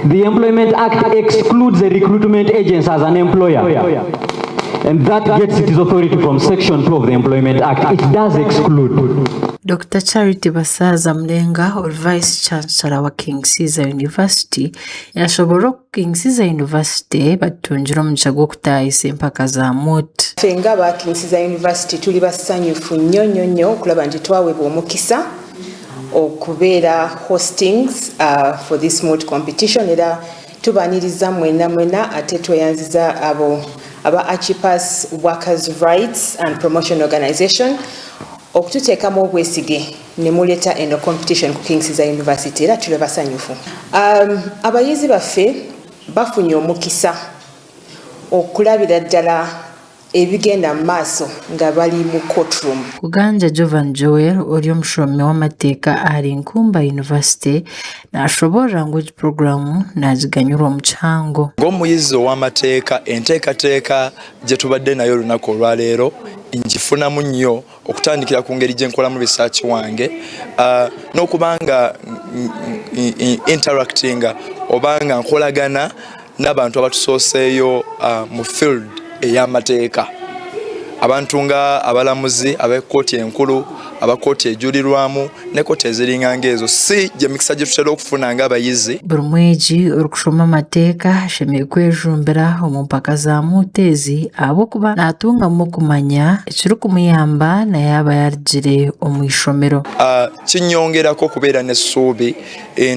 The Employment Act excludes the recruitment agents as an employer. And that gets its authority from Section 2 of the Employment Act. It does exclude. Dr. Charity Basaza Mlenga, or Vice Chancellor wa King Caesar University, yashobora King Caesar University batunjira omugisha gw'okutaayisa empaka za mooti. Fenga ba King Caesar University tuli basanyufu nnyo okulaba nti twaweebwa omukisa okubeera hostings for this moot competition, era tubaniriza mwena ate tweyanziza aba Archipas Workers' Rights and Promotion Organization okututeekamu obwesige ne muleeta eno competition ku King Caesar University, era tuli basanyufu. Abayizi baffe bafunye omukisa okulabira ddala ebigenda maaso nga bali mu courtroom. Kuganja Jovan Joel oli omushomi w'amateeka ali Nkumba University n'ashobora language program n'aziganyulwa mu kihango. Ng'omuyizi ow'amateeka enteekateeka gye tubadde nayo olunaku olwaleero ngifunamu nnyo okutandikira ku ngeri gye nkolamu research wange n'okubanga interactinga obanga nkolagana n'abantu abatusooseeyo mu field ey'amateeka, abantu nga abalamuzi ab'ekkooti enkulu, abakooti ejulirwamu ne kooti eziringanga ezo, si gye mikisa gye tutera okufuna ng'abayizi. Buli mwegi orikushoma amateeka ashemereire kwejumbira omu mpaka za muteezi ahabw'okuba naatungamu okumanya ekirikumuyamba naye aba yarugire omu ishomero. Kinyongerako okubeera n'essuubi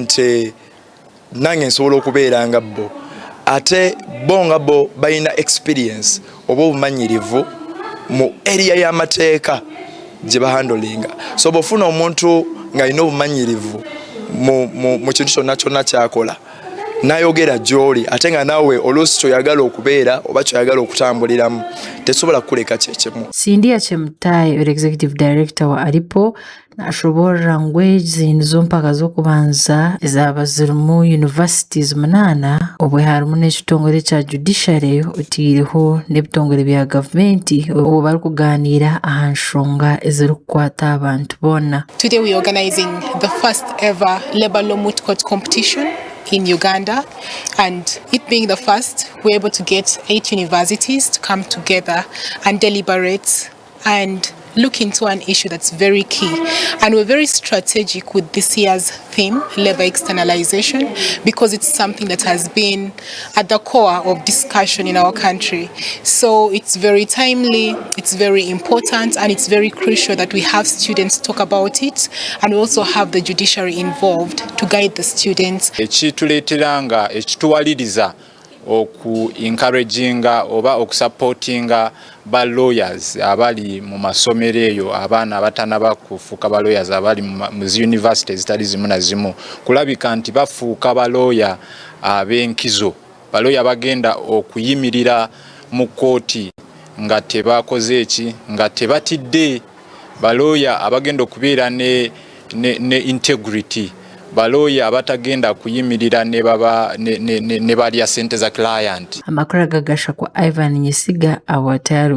nti nange nsobola okubeera nga bo, ate bo nga bo balina experience oba obumanyirivu mu area y'amateeka gye bahandolinga. So bw'ofuna omuntu ng'alina obumanyirivu mu kintu kyonna ky'akola n'ayogera gy'oli ate nga naawe oluusi kyoyagala okubeera oba kyoyagala okutambuliramu tesobola kukuleka kyekimu. Sindia Chemtai, Executive Director wa Alipo, n'ashobora language nizo mpaka z'okubanza ezaba zirimu universities 8 obwe harimu n'ekitongole kya judiciary otiiriho n'ebitongole bya gavumenti obu barikugaaniira aha nshonga ezirikukwata abantu boona. Today we are organizing the first ever Labour Law Moot Court competition in Uganda, and it being the first, we're able to get 8 universities to come together and deliberate and look into an issue that's very key. And we're very strategic with this year's theme, labor externalization, because it's something that has been at the core of discussion in our country. So it's very timely, it's very important, and it's very crucial that we have students talk about it, and we also have the judiciary involved to guide the students. Ekituleeteranga ekituwaliriza oku encouraginga oba okusupportinga ba lawyers abali mu masomero eyo, abaana abatanaba kufuuka ba lawyers abali mu universities zitali zimu na zimu, kulabika nti bafuuka ba lawyer ab'enkizo, ba lawyer bagenda okuyimirira mu kooti nga tebakoze eki, nga tebatidde, ba lawyer abagenda okubeera ne integrity, baloya abatagenda kuyimirira ne balya sente za client. Amakuru gagasha kwa Ivan Nyesiga awatayari